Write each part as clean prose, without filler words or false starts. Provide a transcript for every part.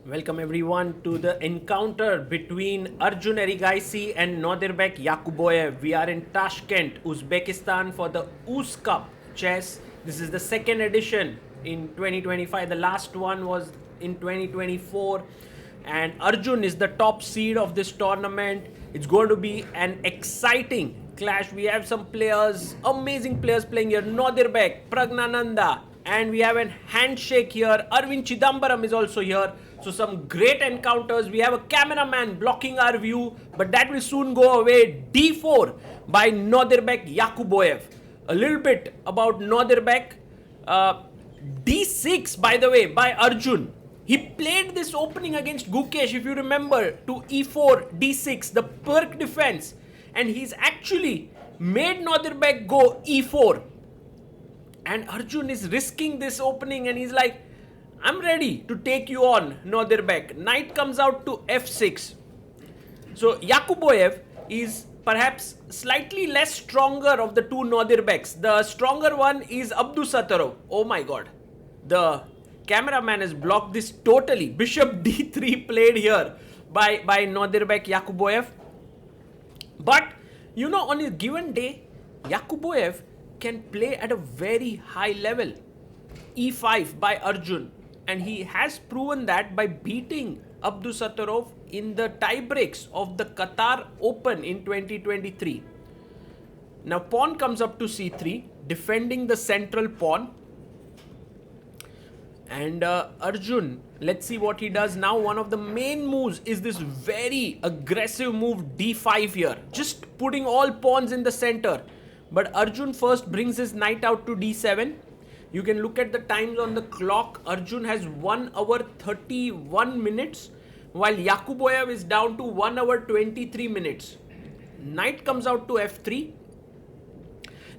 Welcome everyone to the encounter between Arjun Erigaisi and Nodirbek Yakubboev. We are in Tashkent, Uzbekistan for the UZ Cup chess. This is the second edition in 2025. The last one was in 2024. And Arjun is the top seed of this tournament. It's going to be an exciting clash. We have some players, amazing players playing here. Nodirbek, Pragnananda, and we have a handshake here. Arvind Chidambaram is also here. So some great encounters. We have a cameraman blocking our view, but that will soon go away. D4 by Nodirbek Yakubboev. A little bit about Nodirbek. D6, by the way, by Arjun. He played this opening against Gukesh, if you remember, to E4, D6, the perk defense. And he's actually made Nodirbek go E4. And Arjun is risking this opening and he's like, I'm ready to take you on, Nodirbek. Knight comes out to F6. So Yakubboev is perhaps slightly less stronger of the two Nodirbeks. The stronger one is Abdusattorov. Oh my god. The cameraman has blocked this totally. Bishop D3 played here by Nodirbek Yakubboev. But, you know, on a given day, Yakubboev can play at a very high level. E5 by Arjun. And he has proven that by beating Abdusattorov in the tie-breaks of the Qatar Open in 2023. Now pawn comes up to C3, defending the central pawn. And Arjun, let's see what he does now. One of the main moves is this very aggressive move D5 here. Just putting all pawns in the center. But Arjun first brings his knight out to D7. You can look at the times on the clock. Arjun has 1 hour 31 minutes, while Yakubboev is down to 1 hour 23 minutes. Knight comes out to F3.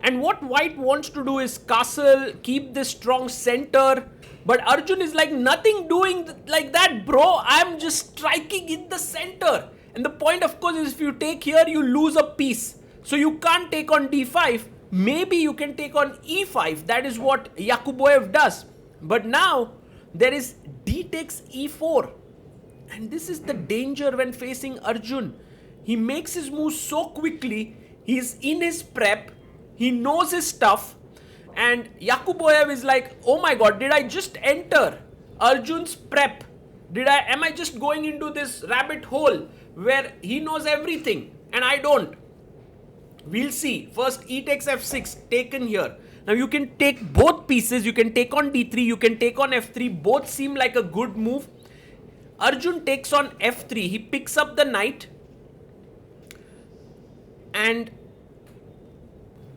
And what white wants to do is castle, keep this strong center. But Arjun is like, nothing doing like that, bro. I'm just striking in the center. And the point, of course, is if you take here, you lose a piece. So you can't take on D5. Maybe you can take on E5. That is what Yakubboev does. But now there is D takes E4. And this is the danger when facing Arjun. He makes his move so quickly. He's in his prep. He knows his stuff. And Yakubboev is like, oh my god, did I just enter Arjun's prep? Am I just going into this rabbit hole where he knows everything and I don't? We'll see. First, E takes F6, taken here. Now you can take both pieces. You can take on D3, you can take on F3. Both seem like a good move. Arjun takes on F3. He picks up the knight. And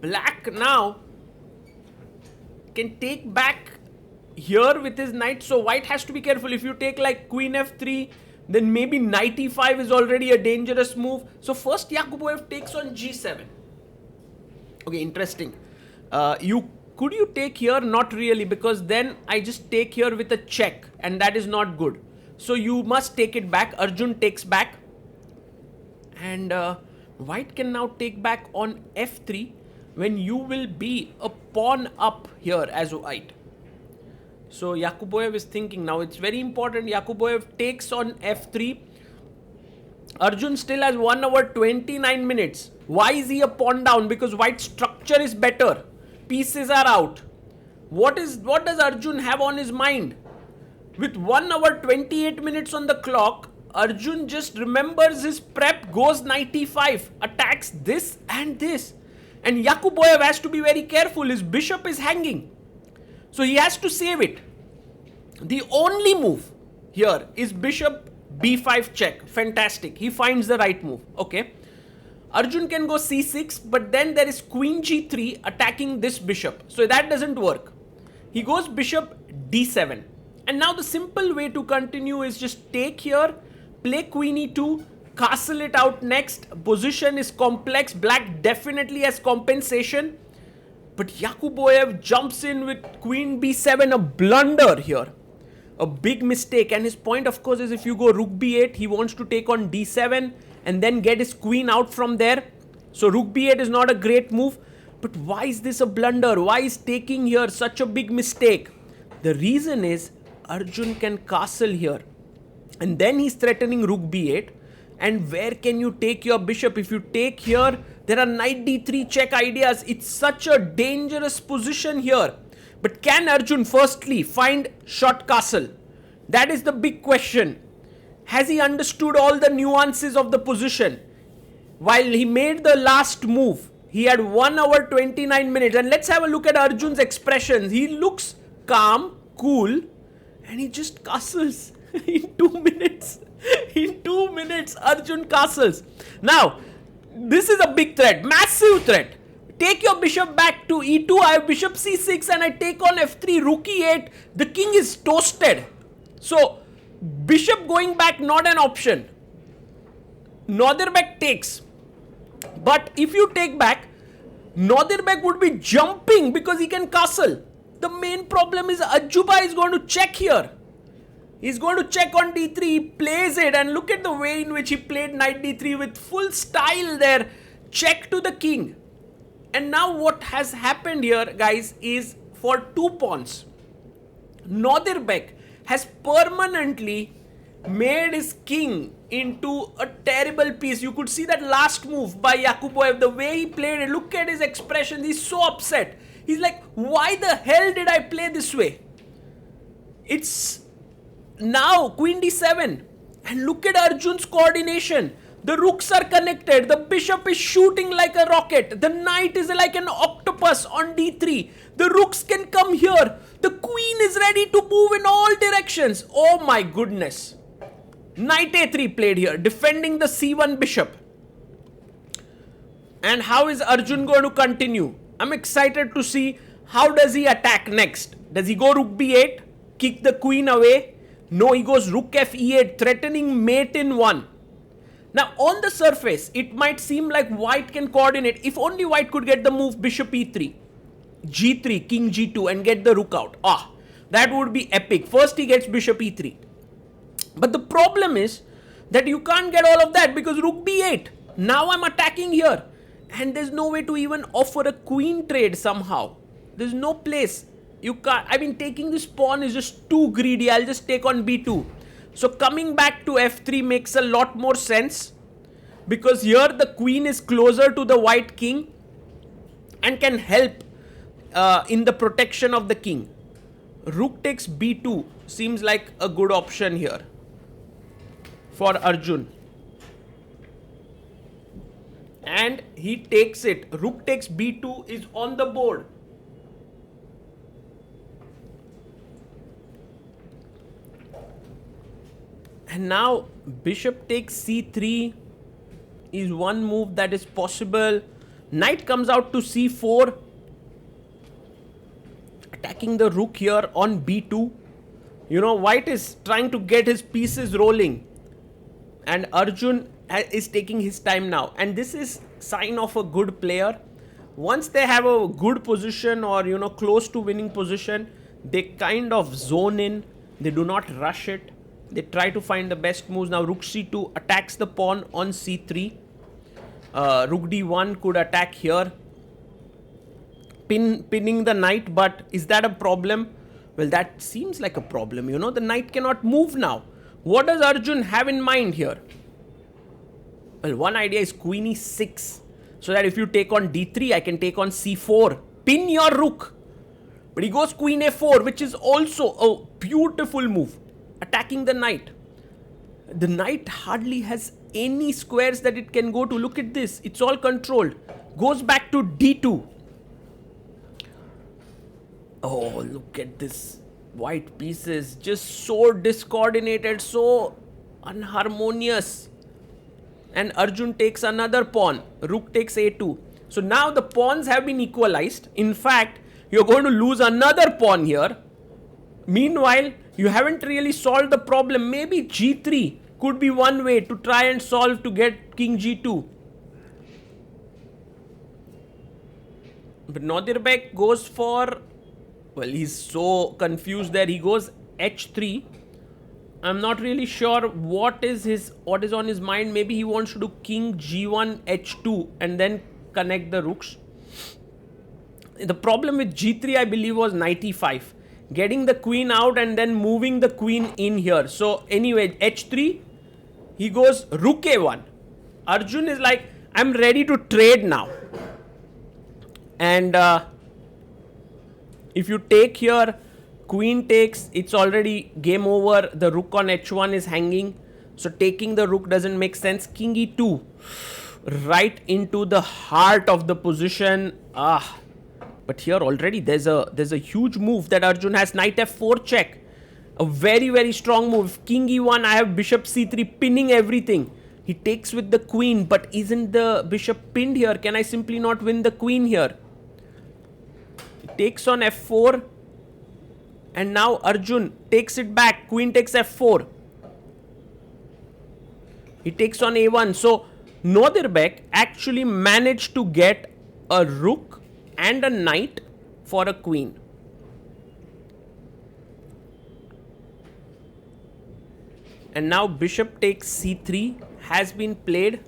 black now can take back here with his knight. So white has to be careful. If you take like Queen F3, then maybe Knight E5 is already a dangerous move. So first Yakubboev takes on G7. Okay, interesting. Could you take here? Not really, because then I just take here with a check and that is not good. So you must take it back. Arjun takes back. And white can now take back on F3 when you will be a pawn up here as white. So Yakubboev is thinking now. It's very important. Yakubboev takes on F3. Arjun still has 1 hour 29 minutes. Why is he a pawn down? Because white's structure is better. Pieces are out. What does Arjun have on his mind? With 1 hour 28 minutes on the clock, Arjun just remembers his prep, goes Knight E5, attacks this and this. And Yakubboev has to be very careful. His bishop is hanging. So he has to save it. The only move here is bishop B5 check. Fantastic. He finds the right move. Okay. Arjun can go C6, but then there is Queen G3 attacking this bishop. So that doesn't work. He goes bishop D7. And now the simple way to continue is just take here, play Queen E2, castle it out next. Position is complex. Black definitely has compensation. But Yakubboev jumps in with Queen B7, a blunder here. A big mistake. And his point, of course, is if you go Rook B8, he wants to take on D7 and then get his queen out from there. So Rook B8 is not a great move. But why is this a blunder? Why is taking here such a big mistake? The reason is Arjun can castle here. And then he's threatening rook b8. And where can you take your bishop? If you take here, there are knight d3 check ideas. It's such a dangerous position here. But can Arjun firstly find short castle? That is the big question. Has he understood all the nuances of the position? While he made the last move, he had 1 hour 29 minutes. And let's have a look at Arjun's expressions. He looks calm, cool, and he just castles in 2 minutes. In 2 minutes, Arjun castles. Now, this is a big threat, massive threat. Take your bishop back to e2, I have bishop c6 and I take on f3, rook e8. The king is toasted. So, bishop going back, not an option. Nodirbek takes. But if you take back, Nodirbek would be jumping because he can castle. The main problem is Ajuba is going to check here. He's going to check on d3, he plays it, and look at the way in which he played knight d3 with full style there. Check to the king. And now what has happened here, guys, is for 2 pawns, Nodirbek has permanently made his king into a terrible piece. You could see that last move by Yakubboev, the way he played it. Look at his expression. He's so upset. He's like, why the hell did I play this way? It's now queen d7. And look at Arjun's coordination. The rooks are connected. The bishop is shooting like a rocket. The knight is like an octopus on d3. The rooks can come here. The queen is ready to move in all directions. Oh my goodness. Knight a3 played here, defending the c1 bishop. And how is Arjun going to continue? I'm excited to see how does he attack next. Does he go rook b8, kick the queen away? No, he goes rook f e8, threatening mate in 1. Now, on the surface, it might seem like white can coordinate. If only white could get the move bishop e3, g3, king g2 and get the rook out. Ah, that would be epic. First he gets bishop e3. But the problem is that you can't get all of that because rook b8. Now I'm attacking here. And there's no way to even offer a queen trade somehow. There's no place. You can't. I mean, taking this pawn is just too greedy. I'll just take on b2. So coming back to f3 makes a lot more sense. Because here the queen is closer to the white king and can help in the protection of the king. Rook takes b2 seems like a good option here for Arjun. And he takes it. Rook takes b2 is on the board. And now bishop takes c3 is one move that is possible. Knight comes out to c4. Attacking the rook here on b2. You know, white is trying to get his pieces rolling. And Arjun is taking his time now. And this is sign of a good player. Once they have a good position or, you know, close to winning position, they kind of zone in. They do not rush it. They try to find the best moves. Now rook c2 attacks the pawn on c3. Rook d1 could attack here. Pinning the knight, but is that a problem? Well, that seems like a problem, you know. The knight cannot move now. What does Arjun have in mind here? Well, one idea is queen e6. So that if you take on d3, I can take on c4. Pin your rook. But he goes queen a4, which is also a beautiful move. Attacking the knight. The knight hardly has any squares that it can go to. Look at this. It's all controlled. Goes back to d2. Oh, look at this. White pieces. Just so discoordinated. So unharmonious. And Arjun takes another pawn. Rook takes a2. So now the pawns have been equalized. In fact, you're going to lose another pawn here. Meanwhile, you haven't really solved the problem. Maybe g3 could be one way to try and solve to get king g2. But Nodirbek goes for... Well, he's so confused there. He goes h3. I'm not really sure what is on his mind. Maybe he wants to do king g1 h2 and then connect the rooks. The problem with g3, I believe, was knight e5. getting the queen out and then moving the queen in here. So anyway, h3, he goes rook a1. Arjun is like, I'm ready to trade now. And if you take here, queen takes, it's already game over. The rook on h1 is hanging. So taking the rook doesn't make sense. King e2, right into the heart of the position. But here already there's a huge move that Arjun has. Knight f4 check. A very, very strong move. King e1, I have bishop c3 pinning everything. He takes with the queen, but isn't the bishop pinned here? Can I simply not win the queen here? He takes on f4. And now Arjun takes it back. Queen takes f4. He takes on a1. So Nodirbek actually managed to get a rook and a knight for a queen. And now bishop takes c3 has been played.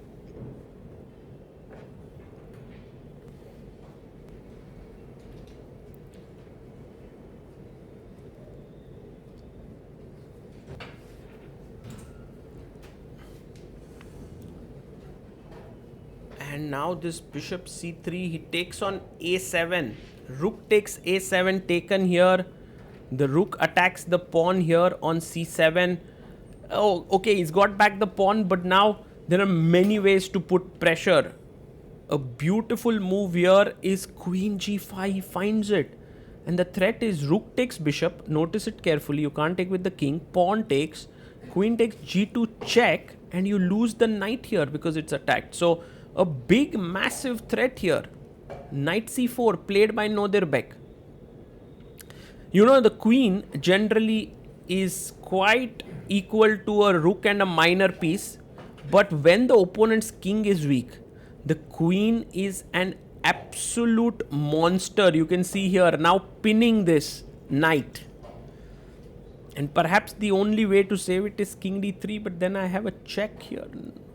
And now this bishop c3, he takes on a7. Rook takes a7 taken here. The rook attacks the pawn here on c7. Oh, okay, he's got back the pawn, but now there are many ways to put pressure. A beautiful move here is queen g5. He finds it. And the threat is rook takes bishop. Notice it carefully. You can't take with the king. Pawn takes. Queen takes g2 check. And you lose the knight here because it's attacked. So a big, massive threat here. Knight c4 played by Nodirbek. You know, the queen generally is quite equal to a rook and a minor piece. But when the opponent's king is weak, the queen is an absolute monster. You can see here now pinning this knight. And perhaps the only way to save it is king d3. But then I have a check here.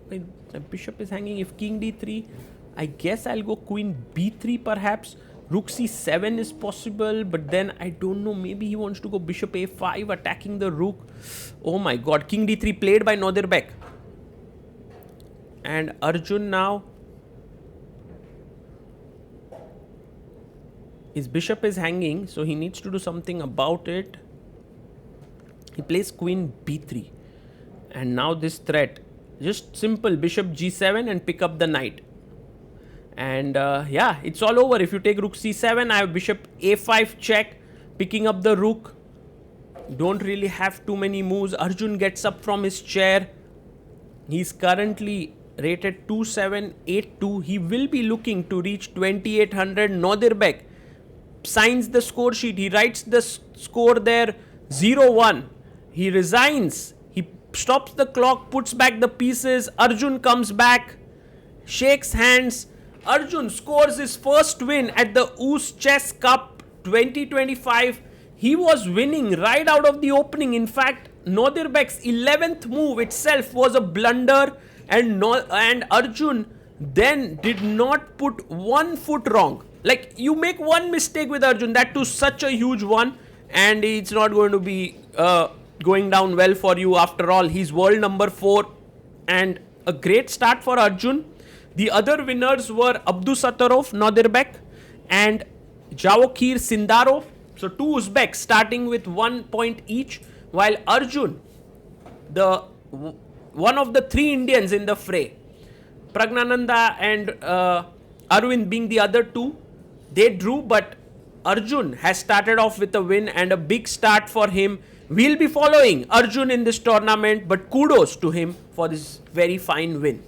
The bishop is hanging. If king d3, I guess I'll go queen b3 perhaps. Rook c7 is possible, but then I don't know. Maybe he wants to go bishop a5 attacking the rook. Oh my god, king d3 played by Nodirbek. And Arjun now, his bishop is hanging, so he needs to do something about it. He plays queen b3. And now this threat, just simple bishop g7 and pick up the knight. And yeah, it's all over. If you take rook c7, I have bishop a5 check, picking up the rook. Don't really have too many moves. Arjun gets up from his chair. He's currently rated 2782. He will be looking to reach 2800. Nodirbek signs the score sheet. He writes the score there 0-1. He resigns. He stops the clock, puts back the pieces. Arjun comes back, shakes hands. Arjun scores his first win at the UZchess Cup 2025. He was winning right out of the opening. In fact, Nodirbek's 11th move itself was a blunder, and Arjun then did not put one foot wrong. Like, you make one mistake with Arjun, that too such a huge one, and it's not going to be going down well for you after all. He's world number 4, and a great start for Arjun. The other winners were Abdusattorov, Nodirbek, and Javokhir Sindarov. So 2 Uzbeks starting with 1 point each, while Arjun, one of the 3 Indians in the fray, Pragnananda and Arvind being the other 2, they drew, but Arjun has started off with a win and a big start for him. We'll be following Arjun in this tournament, but kudos to him for this very fine win.